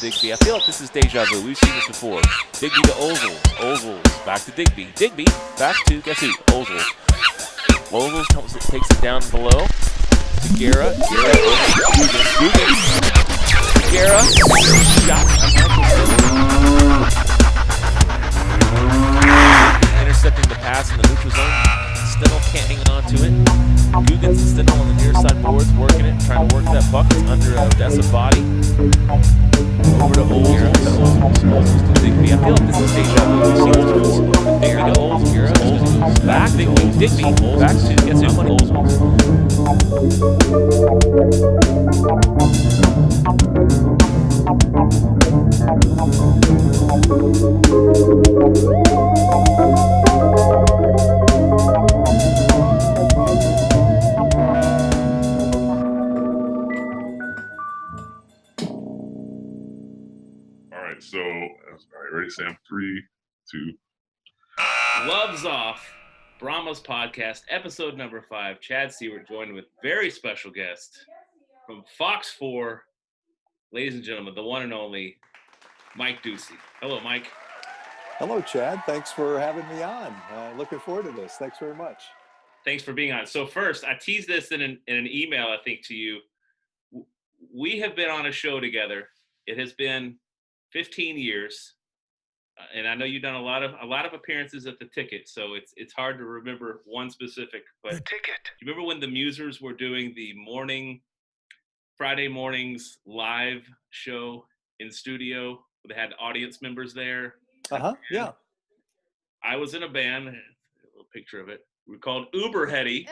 Digby. I feel like this is deja vu. We've seen this before. Digby to Ozel. Ozel back to Digby. Digby back to, guess who? Ozel. Ozel takes it down below to Guerra. Guerra over Guerra. Shot. Intercepting the pass in the neutral zone. Steno can't hang on to it. Guggens and Steno on the near side boards, working it, trying to work that puck. It's under Odessa's body. Over to Ozel. Olzel's to Digby. I feel like this is deja vu. We've seen Olzel's. Digby to Ozel. Olzel's back. Digby. Back to, gets who? Olzel's. So, all right, ready, Sam? 3, 2. Loves Off, Brahmas podcast, episode number 5. Chad Siewert joined with very special guest from Fox 4, ladies and gentlemen, the one and only Mike Doocy. Hello, Mike. Hello, Chad. Thanks for having me on. Looking forward to this. Thanks very much. Thanks for being on. So first, I teased this in an email, I think, to you. We have been on a show together. It has been 15 years, and I know you've done a lot of appearances at the Ticket, so it's hard to remember one specific. But the Ticket. You remember when the Musers were doing the Friday mornings live show in studio? They had audience members there. Yeah. I was in a band. A little picture of it. We were called Uber Heady.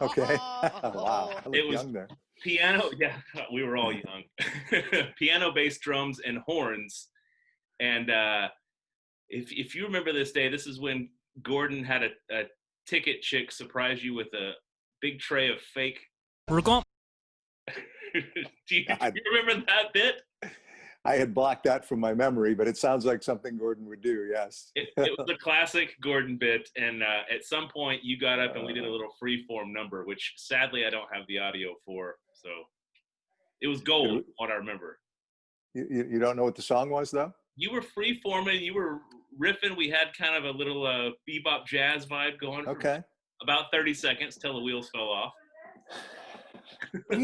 Okay. Wow. I look It was young there. Piano, yeah, we were all young. Piano, bass, drums, and horns. And if you remember this day, this is when Gordon had a Ticket chick surprise you with a big tray of fake. Do you remember that bit? I had blocked that from my memory, but it sounds like something Gordon would do, yes. It was a classic Gordon bit, and at some point you got up and we did a little free-form number, which sadly I don't have the audio for, so it was gold, what I remember. You don't know what the song was, though? You were free-forming, you were riffing, we had kind of a little bebop jazz vibe going for about 30 seconds till the wheels fell off. Something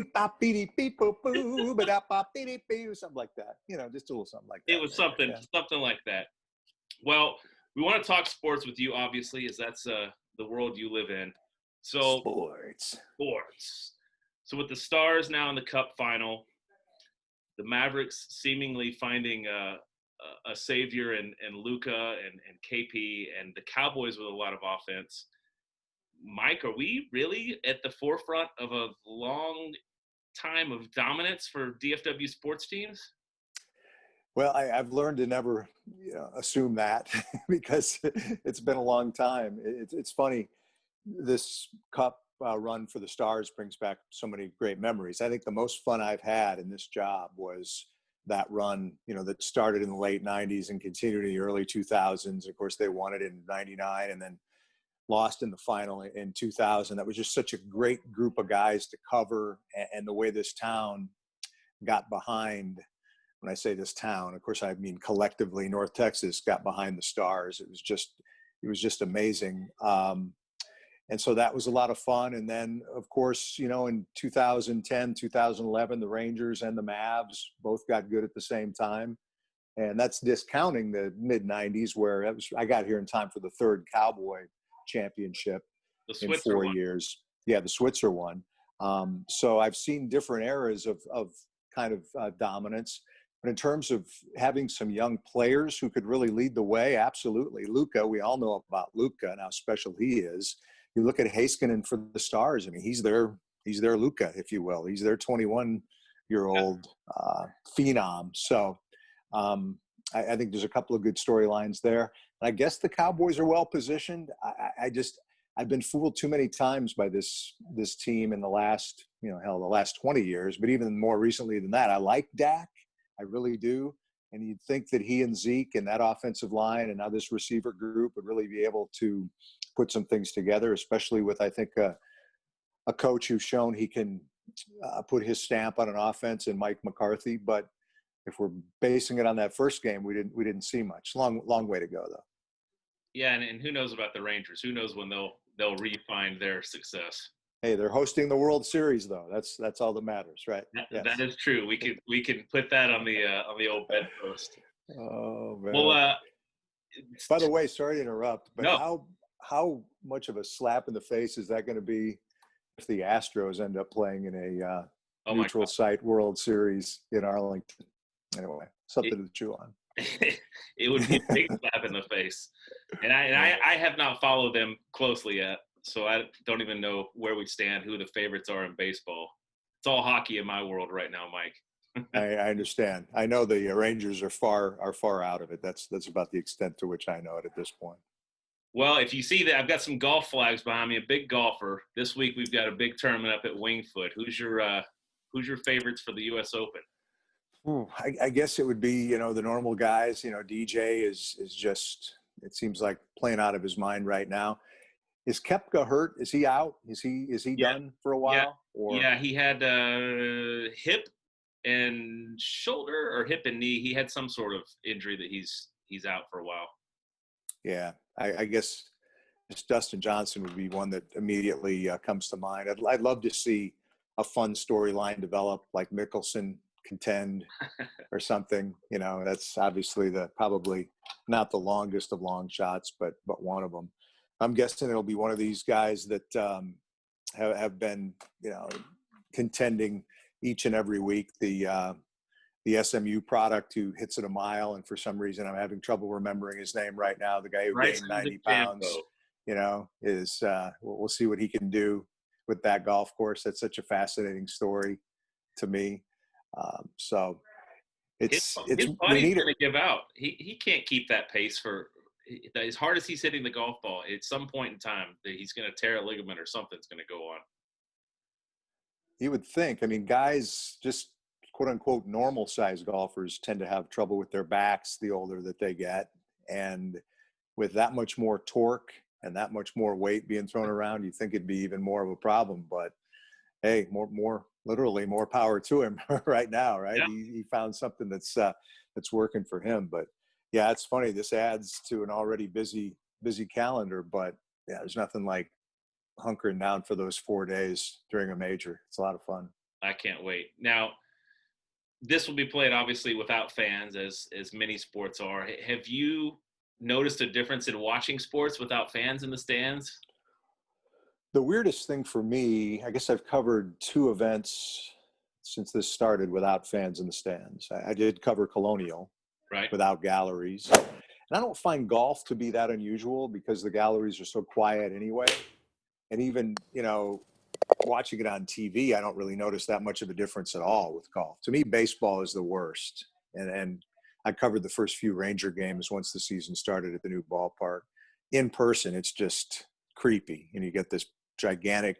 like that, just a little something like that. It was something like that. Well, we want to talk sports with you, obviously, as that's the world you live in. So sports. So with the Stars now in the Cup final, the Mavericks seemingly finding a savior in Luka and KP, and the Cowboys with a lot of offense. Mike, are we really at the forefront of a long time of dominance for DFW sports teams? Well, I've learned to never assume that because it's been a long time. It's funny. This Cup run for the Stars brings back so many great memories. I think the most fun I've had in this job was that run, that started in the late 90s and continued in the early 2000s. Of course, they won it in 99 and then lost in the final in 2000. That was just such a great group of guys to cover, and the way this town got behind. When I say this town, of course, I mean collectively North Texas got behind the Stars. It was just amazing. And so that was a lot of fun. And then, of course, in 2010, 2011, the Rangers and the Mavs both got good at the same time. And that's discounting the mid-90s where I got here in time for the third Cowboy championship in 4 years. Yeah, the Switzer one. So I've seen different eras of kind of dominance. But in terms of having some young players who could really lead the way, absolutely. Luka, we all know about Luka and how special he is. You look at Heiskanen for the Stars. I mean, he's their Luka, if you will. He's their 21-year-old phenom. So I think there's a couple of good storylines there. And I guess the Cowboys are well positioned. I've been fooled too many times by this team in the last, the last 20 years, but even more recently than that. I like Dak. I really do. And you'd think that he and Zeke and that offensive line and now this receiver group would really be able to put some things together, especially with, I think, a coach who's shown he can put his stamp on an offense in Mike McCarthy. But if we're basing it on that first game, we didn't see much. Long way to go though. Yeah, and who knows about the Rangers? Who knows when they'll refine their success? Hey, they're hosting the World Series though. That's all that matters, right? Yes. That is true. We can put that on the old bedpost. Oh man. Well, by the way, sorry to interrupt, but no. how much of a slap in the face is that going to be if the Astros end up playing in a neutral site World Series in Arlington? Anyway, something to chew on. It would be a big slap in the face, and I have not followed them closely yet, so I don't even know where we stand, who the favorites are in baseball. It's all hockey in my world right now, Mike. I understand. I know the Rangers are far out of it. That's about the extent to which I know it at this point. Well, if you see that, I've got some golf flags behind me. A big golfer. This week we've got a big tournament up at Wingfoot. Who's your favorites for the U.S. Open? I guess it would be the normal guys. DJ is just, it seems like, playing out of his mind right now. Is Koepka hurt? Is he out? Is he done for a while? Yeah, he had hip and shoulder, or hip and knee. He had some sort of injury that he's out for a while. Yeah, I guess Dustin Johnson would be one that immediately comes to mind. I'd love to see a fun storyline develop, like Mickelson contend or something. That's obviously probably not the longest of long shots, but one of them. I'm guessing it'll be one of these guys that have been contending each and every week. The SMU product who hits it a mile, and for some reason I'm having trouble remembering his name right now. The guy who gained 90 pounds, is we'll see what he can do with that golf course. That's such a fascinating story to me. So his body's going to give out. He can't keep that pace for as hard as he's hitting the golf ball. At some point in time, he's going to tear a ligament or something's going to go on. You would think. I mean, guys just quote unquote normal sized golfers tend to have trouble with their backs the older that they get. And with that much more torque and that much more weight being thrown around, you'd think it'd be even more of a problem. But hey, literally more power to him right now, right? Yeah. He found something that's working for him. But yeah, it's funny. This adds to an already busy calendar, but yeah, there's nothing like hunkering down for those 4 days during a major. It's a lot of fun. I can't wait. Now, this will be played obviously without fans, as many sports are. Have you noticed a difference in watching sports without fans in the stands? The weirdest thing for me, I guess I've covered 2 events since this started without fans in the stands. I did cover Colonial, right, without galleries. And I don't find golf to be that unusual because the galleries are so quiet anyway. And even, watching it on TV, I don't really notice that much of a difference at all with golf. To me, baseball is the worst. And I covered the first few Ranger games once the season started at the new ballpark. In person, it's just creepy. And you get this gigantic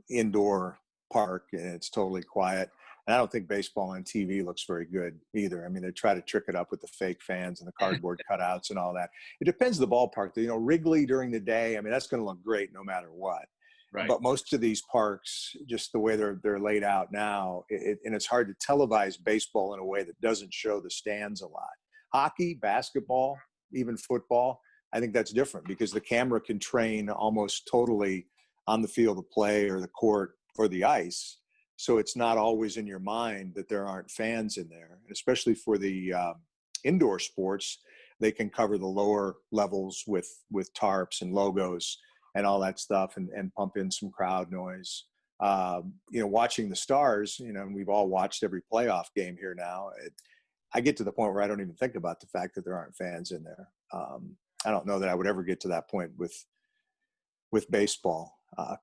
indoor park and it's totally quiet. And I don't think baseball on TV looks very good either. I mean, they try to trick it up with the fake fans and the cardboard cutouts and all that. It depends on the ballpark. Wrigley during the day, I mean, that's going to look great no matter what. Right. But most of these parks, just the way they're laid out now, and it's hard to televise baseball in a way that doesn't show the stands a lot. Hockey, basketball, even football, I think that's different because the camera can train almost totally on the field of play or the court or the ice. So it's not always in your mind that there aren't fans in there, especially for the indoor sports. They can cover the lower levels with tarps and logos and all that stuff and pump in some crowd noise. Watching the Stars, and we've all watched every playoff game here now. I get to the point where I don't even think about the fact that there aren't fans in there. I don't know that I would ever get to that point with baseball.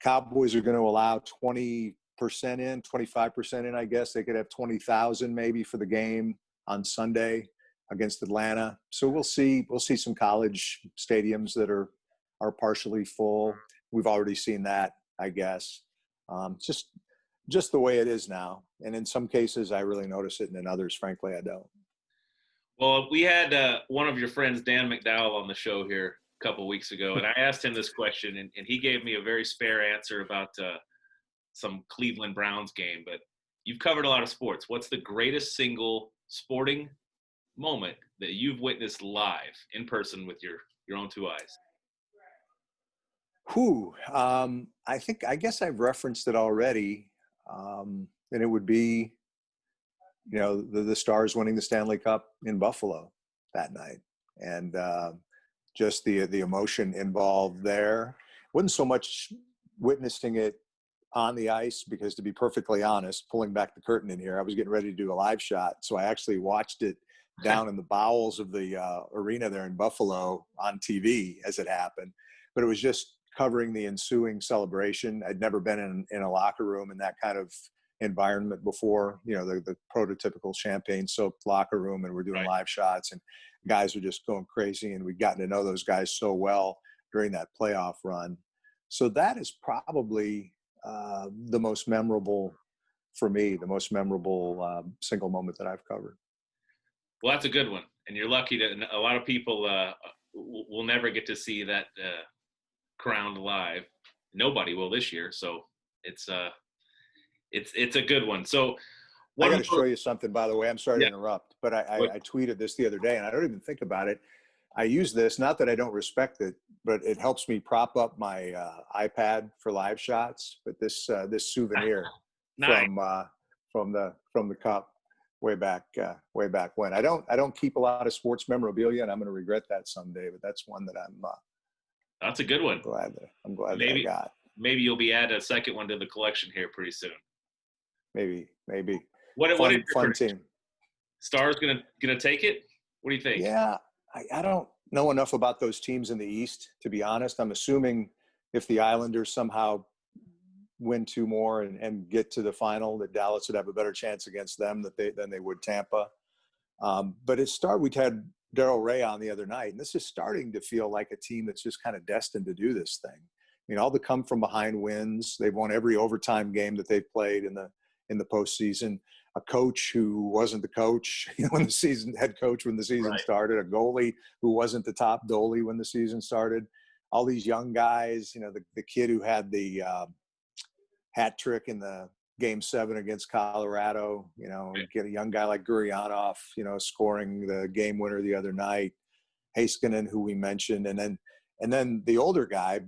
Cowboys are going to allow 20% in, 25% in, I guess. They could have 20,000 maybe for the game on Sunday against Atlanta. So we'll see some college stadiums that are partially full. We've already seen that, I guess. Just the way it is now. And in some cases I really notice it, and in others, frankly, I don't. Well, we had one of your friends, Dan McDowell, on the show here a couple of weeks ago, and I asked him this question, and he gave me a very spare answer about some Cleveland Browns game. But you've covered a lot of sports. What's the greatest single sporting moment that you've witnessed live in person with your own two eyes? I guess I've referenced it already. And it would be, the Stars winning the Stanley Cup in Buffalo that night. And just the emotion involved there. Wasn't so much witnessing it on the ice, because to be perfectly honest, pulling back the curtain in here, I was getting ready to do a live shot. So I actually watched it down in the bowels of the arena there in Buffalo on TV as it happened. But it was just covering the ensuing celebration. I'd never been in a locker room in that kind of environment before, the prototypical champagne-soaked locker room, and we're doing live shots, and guys were just going crazy, and we'd gotten to know those guys so well during that playoff run. So that is probably the most memorable for me, the most memorable single moment that I've covered. Well, that's a good one, and you're lucky that a lot of people will never get to see that crowned live. Nobody will this year, so it's a good one. So I got to show you something, by the way. I'm sorry to interrupt, but I tweeted this the other day, and I don't even think about it. I use this, not that I don't respect it, but it helps me prop up my iPad for live shots. But this souvenir nice. from the Cup way back when. I don't keep a lot of sports memorabilia, and I'm going to regret that someday. But that's one that that's a good one. I'm glad that I got. Maybe you'll be adding a second one to the collection here pretty soon. Maybe. What is your fun team? Stars gonna take it? What do you think? Yeah, I don't know enough about those teams in the East, to be honest. I'm assuming if the Islanders somehow win two more and get to the final, that Dallas would have a better chance against them than they would Tampa. But we'd had Darryl Ray on the other night, and this is starting to feel like a team that's just kind of destined to do this thing. All the come from behind wins. They've won every overtime game that they've played in the postseason. A coach who wasn't the coach head coach when the season started. A goalie who wasn't the top goalie when the season started. All these young guys. The kid who had the hat trick in the Game 7 against Colorado. Get a young guy like Guryanov, scoring the game winner the other night. Heiskanen, who we mentioned, and then the older guy,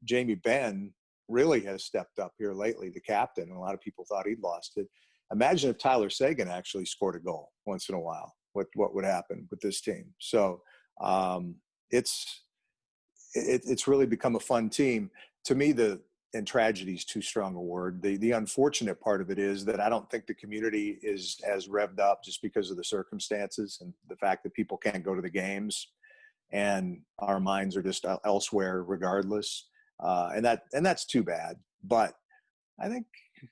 Jamie Benn, really has stepped up here lately, the captain. And a lot of people thought he'd lost it. Imagine if Tyler Seguin actually scored a goal once in a while. What would happen with this team? So it's really become a fun team. To me, and tragedy is too strong a word. The unfortunate part of it is that I don't think the community is as revved up just because of the circumstances and the fact that people can't go to the games. And our minds are just elsewhere regardless. And that's too bad. But I think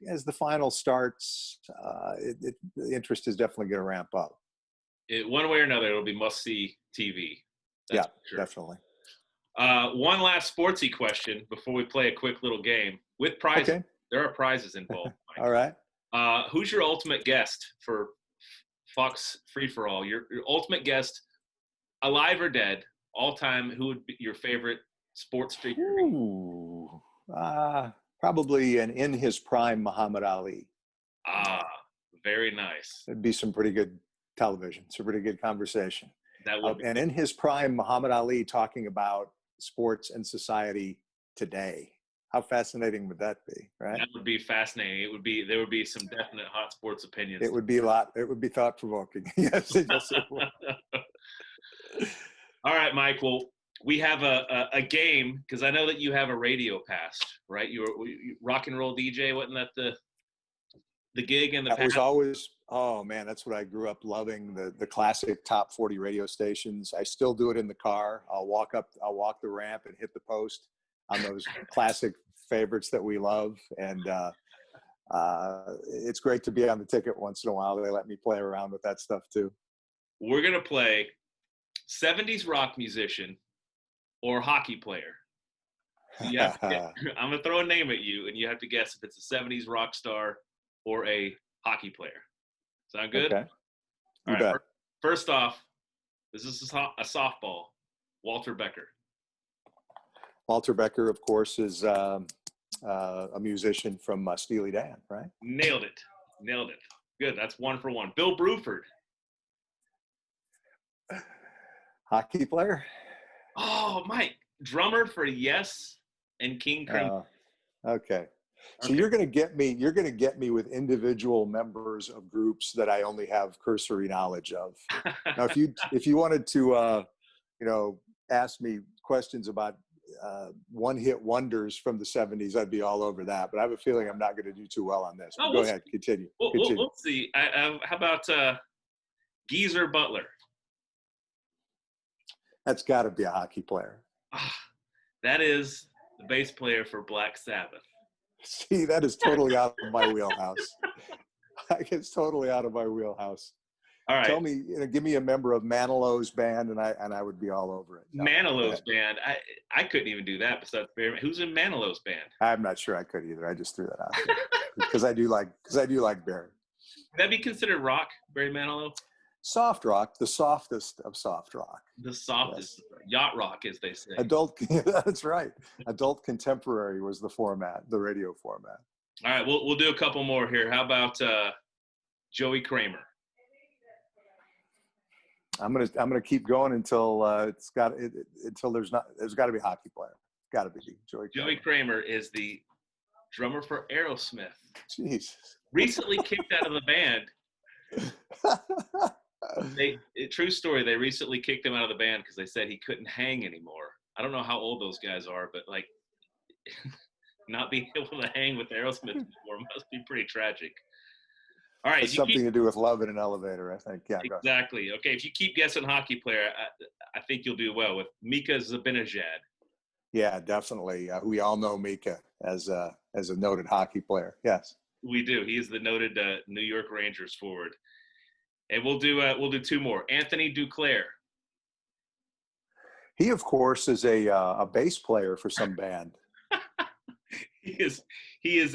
as the final starts, the interest is definitely going to ramp up. One way or another, it'll be must-see TV. That's sure. Definitely. One last sportsy question before we play a quick little game with prizes. Okay. There are prizes involved. All right. Who's your ultimate guest for Fox Free for All? Your ultimate guest, alive or dead, all time. Who would be your favorite sports figure? Ooh, probably an in his prime Muhammad Ali. Very nice. It'd be some pretty good television. Some pretty good conversation. That would be. And in his prime, Muhammad Ali talking about sports and society today. How fascinating would that be, right? That would be fascinating. There would be some definite hot sports opinions. It would be thought provoking. Yes, it would. All right, Mike. Well, we have a game because I know that you have a radio past, right? You were rock and roll DJ. Wasn't that the gig in the past? That was always. Oh man, that's what I grew up loving. The classic top 40 radio stations. I still do it in the car. I'll walk the ramp and hit the post on those classic favorites that we love. And it's great to be on the ticket once in a while. They let me play around with that stuff too. We're going to play 70s rock musician or hockey player. So I'm going to throw a name at you, and you have to guess if it's a 70s rock star or a hockey player. Sound good? Okay. All right. First off, this is a softball. Walter Becker. Walter Becker, of course, is a musician from Steely Dan, right? Nailed it. Good. That's 1 for 1. Bill Bruford. Hockey player? Oh, Mike, drummer for Yes and King Crimson. Okay. So Okay. you're going to get me with individual members of groups that I only have cursory knowledge of. Now, if you wanted to, ask me questions about one-hit wonders from the 70s, I'd be all over that. But I have a feeling I'm not going to do too well on this. Oh, Go ahead, continue. We'll see. How about Geezer Butler? That's got to be a hockey player. That is the bass player for Black Sabbath. See, that is totally out of my wheelhouse. It's totally out of my wheelhouse. All right. Tell me, give me a member of Manilow's band, and I would be all over it. No, Manilow's band. I couldn't even do that. Besides Barry, who's in Manilow's band? I'm not sure I could either. I just threw that out there because I do like Barry. Would that be considered rock, Barry Manilow? Soft rock, the softest of soft rock. The softest, yes. Yacht rock, as they say. Adult, that's right. Adult contemporary was the format, the radio format. All right, we'll do a couple more here. How about Joey Kramer? I'm gonna keep going until there's got to be a hockey player. Got to be Joey. Joey Kramer is the drummer for Aerosmith. Jesus. Recently kicked out of the band. True story. They recently kicked him out of the band because they said he couldn't hang anymore. I don't know how old those guys are, but like not being able to hang with Aerosmith anymore must be pretty tragic. All right, it's something to do with love in an elevator, I think. Yeah, exactly. Okay, if you keep guessing hockey player, I think you'll do well with Mika Zibanejad. Yeah, definitely. We all know Mika as a noted hockey player. Yes, we do. He is the noted New York Rangers forward. And we'll do two more. Anthony Duclair. He, of course, is a bass player for some band. He is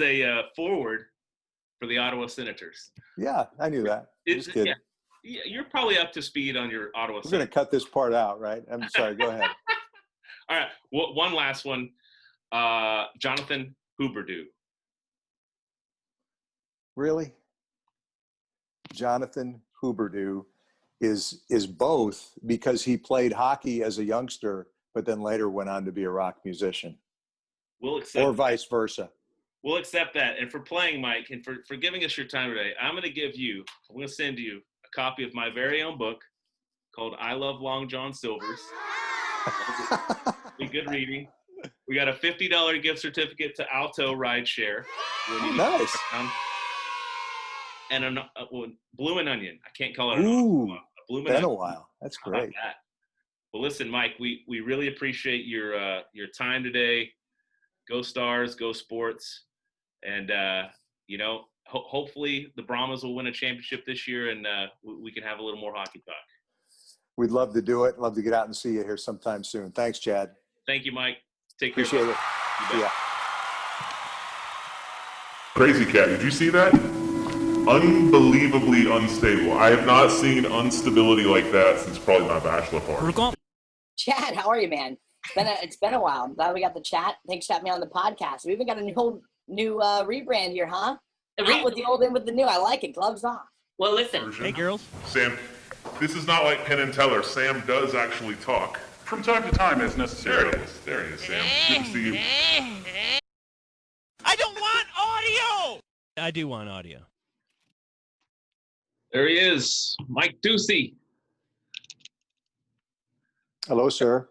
a forward for the Ottawa Senators. Yeah, I knew that. Yeah, you're probably up to speed on your Ottawa Senators. We're going to cut this part out, right? I'm sorry. Go ahead. All right. One last one. Jonathan Huberdeau. Really? Jonathan Huberdeau is both because he played hockey as a youngster, but then later went on to be a rock musician. We'll accept or vice versa. We'll accept that. And for playing, Mike, and for giving us your time today, I'm going to send you a copy of my very own book called I Love Long John Silver's. Be good reading. We got a $50 gift certificate to Alto Rideshare. Nice. And a Bloomin' Onion. I can't call it an Ooh, Bloomin' been Onion. a while. That's How about great. that? Well, listen, Mike, we really appreciate your time today. Go Stars, go Sports. And, hopefully the Brahmas will win a championship this year and we can have a little more hockey talk. We'd love to do it. Love to get out and see you here sometime soon. Thanks, Chad. Thank you, Mike. Take care. Appreciate it. Yeah. Crazy Cat, did you see that? Unbelievably unstable. I have not seen instability like that since probably my bachelor party. Chad, how are you, man? It's been a while. I'm glad we got the chat. Thanks for having me on the podcast. We even got a new rebrand here, huh? Out with the old, in with the new. I like it. Gloves off. Well, listen. Version. Hey, girls. Sam, this is not like Penn and Teller. Sam does actually talk. From time to time as necessary. There he is, Sam. Good to see you. I don't want audio! I do want audio. There he is, Mike Doocy. Hello, sir.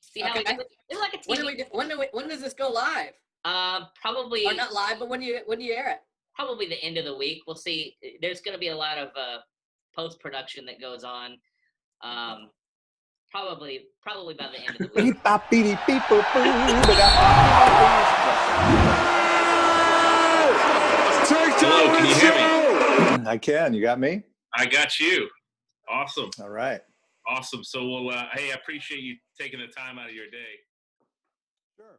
See how Okay. it's like a TV. When does this go live? Probably Or not live, but when do you air it? probably the end of the week. We'll see. There's going to be a lot of post-production that goes on. Probably by the end of the week. Hello, can you hear me? I can. You got me? I got you. Awesome. All right. Awesome. So, hey, I appreciate you taking the time out of your day. Sure.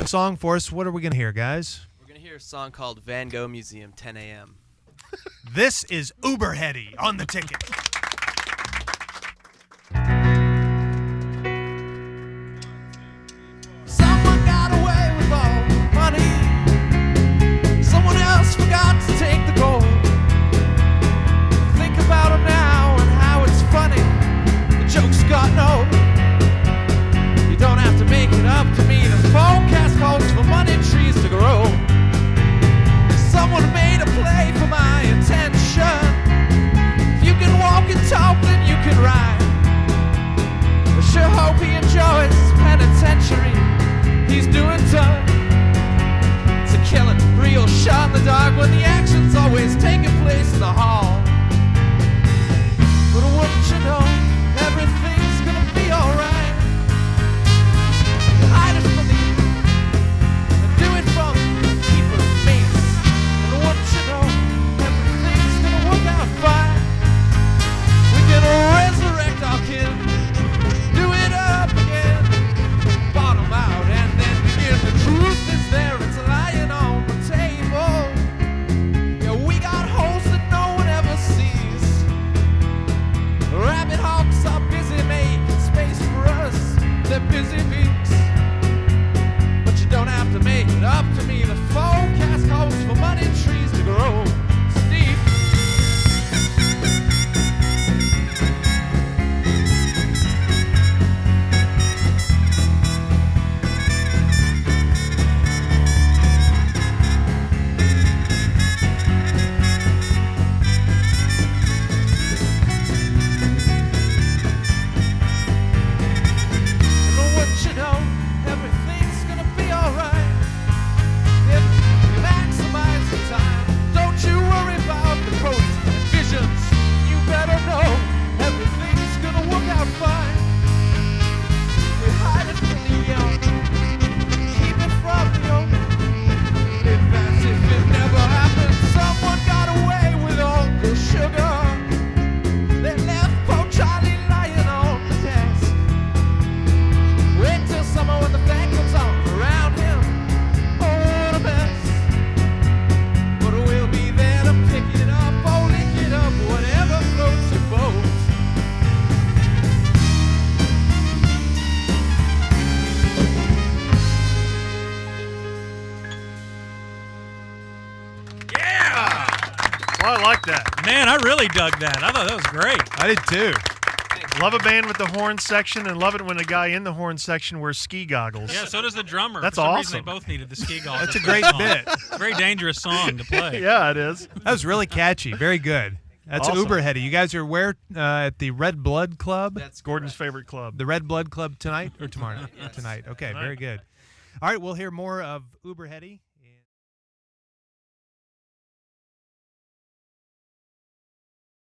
Song for us. What are we going to hear, guys? We're going to hear a song called Van Gogh Museum, 10 a.m. This is Uber Heady on the ticket. Someone got away with all the money. Someone else forgot to take the gold. Think about him now and how it's funny. treachery. He's doing time. It's a killing, real shot in the dark when the action's always taking place in the hall. But wouldn't you know, everything's gonna be alright. Hide it from the and do it from keeper mates. And wouldn't you know, everything's gonna work out fine. We can resurrect our kin, do it up again, bottom out and then begin. The truth is there, it's lying on the table. Yeah, we got holes that no one ever sees. Rabbit hawks are busy making space for us. They're busy beaks. But you don't have to make it up to me. The forecast calls for money trees to grow steep. And what you know, everything's gonna be alright. If you maximize the time, don't you worry about the quotes and visions. You better know everything's gonna work out fine. We hide it from the young, keep it from the old. Advance if it never happened. Someone got away with all the sugar. They left poor Charlie lying on the desk. Wait till summer when the fan comes on around him. Oh, what a mess. But we'll be there to pick it up, oh, lick it up, whatever floats your boat. Well, I like that. Man, I really dug that. I thought that was great. I did too. Love a band with the horn section, and love it when a guy in the horn section wears ski goggles. Yeah, so does the drummer. That's For some reason, awesome. they both needed the ski goggles. That's a for great that song. bit. It's a very dangerous song to play. Yeah, it is. That was really catchy. Very good. That's Awesome. uber heady. You guys are where at the Red Blood Club? That's Gordon's correct. favorite club. The Red Blood Club tonight or tomorrow? Yes. Tonight. Okay, Tonight. very good. All right, we'll hear more of Uber Heady